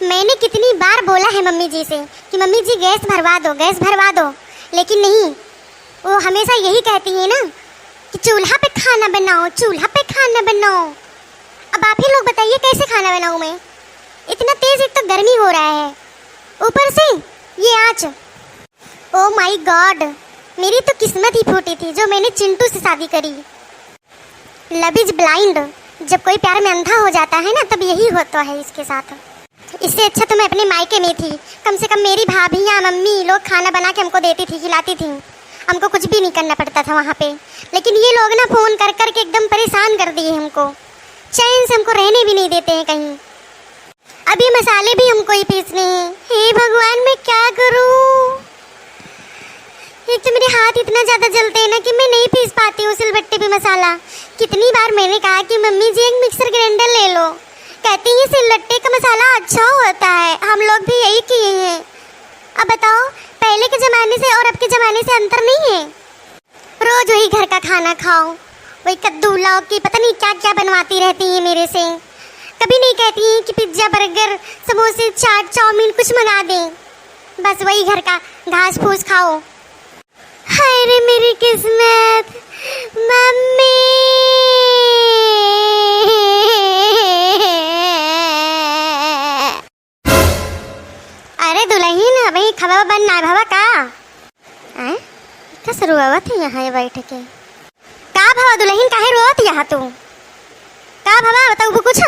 मैंने कितनी बार बोला है मम्मी जी से कि मम्मी जी गैस भरवा दो, गैस भरवा दो, लेकिन नहीं, वो हमेशा यही कहती है ना कि चूल्हा पे खाना बनाओ, चूल्हा पे खाना बनाओ। अब आप ही लोग बताइए कैसे खाना बनाऊं मैं? इतना तेज एक तो गर्मी हो रहा है, ऊपर से ये आँच। ओ माय गॉड, मेरी तो किस्मत ही फूटी थी जो मैंने चिंटू से शादी करी। लव इज ब्लाइंड, जब कोई प्यार में अंधा हो जाता है ना तब यही होता है इसके साथ। इससे अच्छा तो मैं अपने मायके में थी, कम से कम मेरी भाभी या मम्मी लोग खाना बना के हमको देती थी, खिलाती थी, हमको कुछ भी नहीं करना पड़ता था वहाँ पे। लेकिन ये लोग ना फ़ोन कर कर के एकदम परेशान कर दिए हमको, चैन से हमको रहने भी नहीं देते हैं कहीं। अब ये मसाले भी हमको ही पीसने हैं। हे भगवान, मैं क्या करूँ? एक तो मेरे हाथ इतना ज़्यादा जलते हैं ना कि मैं नहीं पीस पाती हूँ सिलबट्टे पे मसाला। कितनी बार मैंने कहा कि मम्मी जी एक मिक्सर ग्राइंडर ले लो, कहती हैं सिलबट्टे का मसाला अच्छा होता है, हम लोग भी यही किए हैं। अब बताओ, पहले के ज़माने से और अब के ज़माने से अंतर नहीं है? रोज़ वही घर का खाना खाओ, वही कद्दू लौकी पता नहीं क्या क्या बनवाती रहती हैं मेरे से। कभी नहीं कहती हैं कि पिज्ज़ा बर्गर समोसे चाट चाउमीन कुछ मंगा दें, बस वही घर का घास फूस खाओ। हाय रे मेरी किस्मत, मम्मी। अरे दुल्हन, अभी खबर बनना है भवा का? क्या शुरुआत है यहाँ बैठ के? का भवा दुल्हन, काहे रोत यहाँ तू? का भवा बताओ कुछ?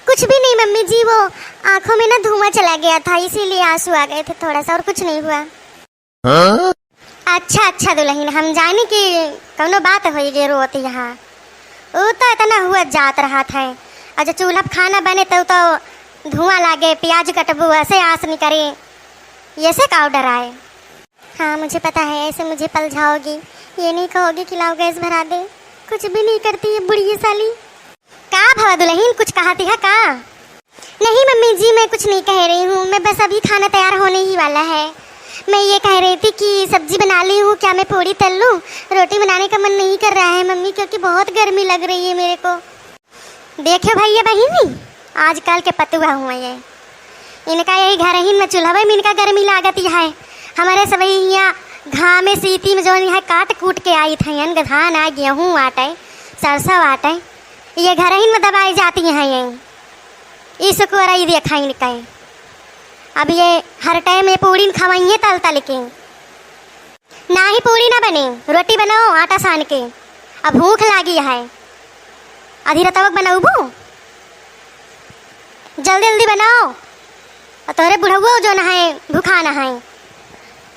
कुछ भी नहीं मम्मी जी, वो आंखों में ना धुआं चला गया था इसीलिए आंसू आ गए थे थोड़ा सा, और कुछ नहीं हुआ। अच्छा दुल्हन, हम जाने की कौनो बात हो गई रोत यहाँ। वो तो इतना हुआ जात रहा था, और जब चूल्हा खाना बने तो धुआं लागे, प्याज कटबू, ऐसे आस नहीं करे, ये से काव डराए। हाँ मुझे पता है, ऐसे मुझे पल जाओगी, ये नहीं कहोगी कि लाओ गैस भरा दे। कुछ भी नहीं करती है बुढ़ी साली। का भवा दुल्हन, कुछ कहती है का? नहीं मम्मी जी, मैं कुछ नहीं कह रही हूँ, मैं बस अभी खाना तैयार होने ही वाला है। मैं ये कह रही थी कि सब्जी बना ली हूँ, क्या मैं पूड़ी तल लूँ? रोटी बनाने का मन नहीं कर रहा है मम्मी, क्योंकि बहुत गर्मी लग रही है मेरे को। देखो भैया बहिनी, आजकल के पतुआ हुए ये, इनका यही घर ही में चूल्हा में इनका गर्मी लागत है। हमारे सब यहाँ घाम में सीती में जो है काट कूट के आई थी, धान आ गेहूँ आटे सरसों आटे, ये घर ही में दबाई जाती हैं यहीं, इसको रही देखा इनका। अब ये हर टाइम ये पूड़ी खवाइए तल तल के, ना ही पूड़ी ना बने, रोटी बनाओ आटा सान के। अब भूख लागी है, आधी रतवक बनाऊबू, जल्दी जल्दी बनाओ। और तोरे बुढ़ऊ जो नहाए भूखा नहाए,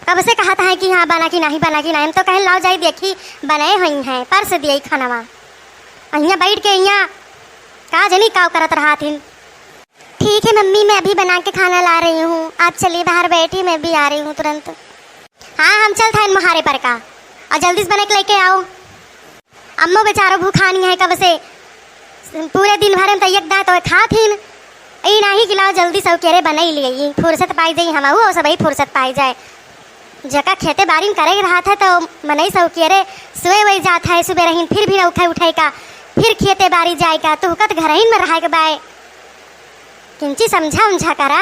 कब से कहता है कि हाँ बना कि नहीं बना कि नहीं, हम तो कहें लाओ जाई देखी बनाए हुई हैं, परस दिए खाना वहाँ यहाँ बैठ के यहाँ का जनी काव करत रहा थी। ठीक है मम्मी, मैं अभी बना के खाना ला रही हूँ, आप चलिए बाहर बैठिए, मैं भी आ रही हूँ तुरंत। हाँ हम चल था मुहारे पर का, और जल्दी से बना के लेके आओ। अम्मो बेचारो भूखानी है कब से, पूरे दिन भर में तैयक दा तो खा थी ई नहीं खिलाओ, जल्दी सब केरे बना ही लिए, फुर्सत पाई जाई हम और सब ही फुर्सत पाई जाए। जगह खेते बारी में करे रहा था तो मनई सब केरे सुबह वही जाता है, सुबह रही फिर भी उठे उठाई का, फिर खेते बारी जाएगा, तो हुकत घर ही में रहा के बाय किंची समझा उमझा करा।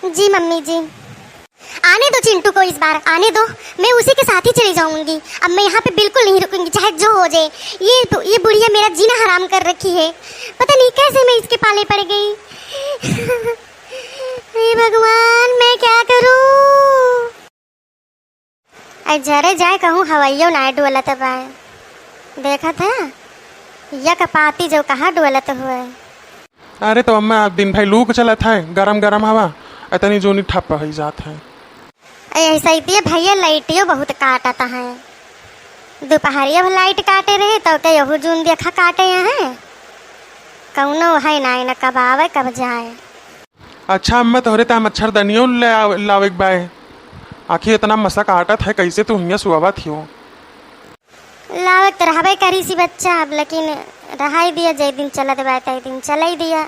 जी मम्मी जी, आने दो चिंटू को, इस बार आने दो, मैं उसी के साथ ही चली जाऊंगी। अब मैं यहाँ पे बिल्कुल नहीं रुकूंगी, चाहे जो हो जाए। ये बुढ़िया मेरा जीना हराम कर रखी है, पता नहीं कैसे मैं इसके पाले पड़ गई। हे भगवान, मैं क्या करूँ? जरे जाए कहूँ हवाइयों ना डोलत बाय, देखा था यक पाती जो कहाँ डोलत हुआ। अरे तो अम्मा दिन भाई लू को चलत है, गरम गरम हवा इतनी जोनी ठप हो जात है। ऐसा ही भैया लाइटियो बहुत काटता है, दोपहरिया लाइट काटे रहे तो क्या यहू जून देखा काटे हैं, कौनो है ना कब आवे कब जाए। अच्छा अम्मा तोहरे ता मच्छरदानियों लावे बाय, आखिर इतना मसक आटत है, कैसे तू हियाँ सुआवत हो? लावक तो रहबे करी सी बच्चा, अब लेकिन रहा दिया, जै दिन चलत बात दिन चल ही दिया।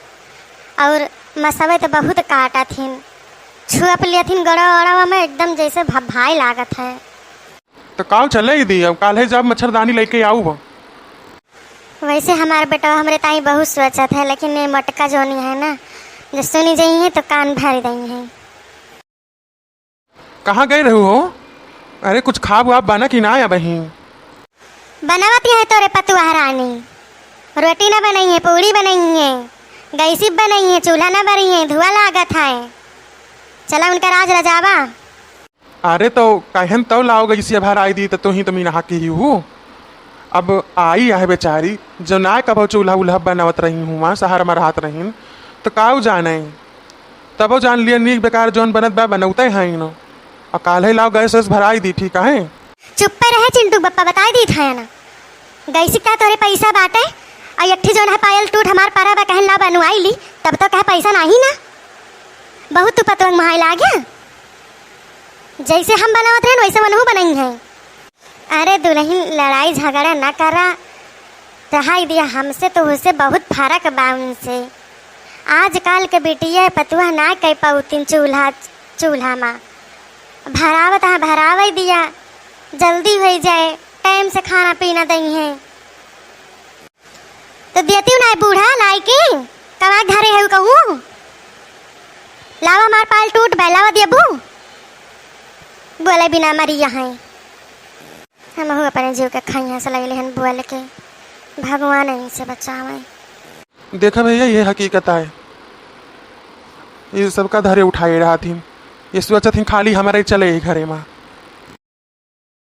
और मसवे तो बहुत काटा थी, छुआ लिया थी गड़ा वड़ा में एकदम जैसे भाई लागत है। तो काल चले ही दी, अब काल है जब मच्छरदानी लेके आऊ। वैसे हमारा बेटा हमरे ताई बहुत सोचत है, लेकिन ये मटका जो नहीं है ना, जो सुनी जाई है तो कान भर दई है। कहाँ गए रहू हो? अरे कुछ खाब वाब बना कि ना या बही? बनावत है तोरे पतुआ रानी, रोटी ना बनाई है, पूड़ी बनाई है, गैसी बनाई है, चूल्हा ना बनी है, धुआं लागत है। चला उनका राज रजावा। अरे तो कहन तो लाओ गई सी भर आई दी तो ही तो मीना हाकी ही हूँ। अब आई है बेचारी जो ना कब चूल्हा उल्हा बनावत रही हूँ वहाँ सहारा में रहत रही तो काऊ जाने तबो जान लिया नीक बेकार जौन बनत बा बनौते हैं नो और काल ही लाओ गैस वैस भराई दी ठीक है। चुप पे रहे चिंटू बप्पा, बता दी था ना गैसी का तोरे पैसा बाटे और यट्ठी जो है पायल टूट हमार पारा बा कहन ला बनवाई ली, तब तो कहे पैसा नहीं ना। बहुत तू पतवंग महाई ला गया, जैसे हम बनावत रहे वैसे मनहू बनाई है। अरे दुल्हन लड़ाई झगड़ा ना करा, रहाई दिया हमसे तो उससे बहुत फर्क बा उनसे। आजकल के बेटिया पतुआ ना कह पाउतीन चूल्हा में भरावत है, भरावे दिया जल्दी हो जाए, टाइम से खाना पीना दई है तो देती ना बूढ़ा लाई के कवा घरे है कहूँ लावा मार पाल टूट बैलावा दिया बू बोले बिना मरिया है। हम हो अपने जीव के खाइया से लगे हन बोल के भगवान इनसे बचावे। देखा भैया ये हकीकत है, ये सबका धरे उठाए रहा थी, ये सोचा थी खाली हमारे चले घरे में।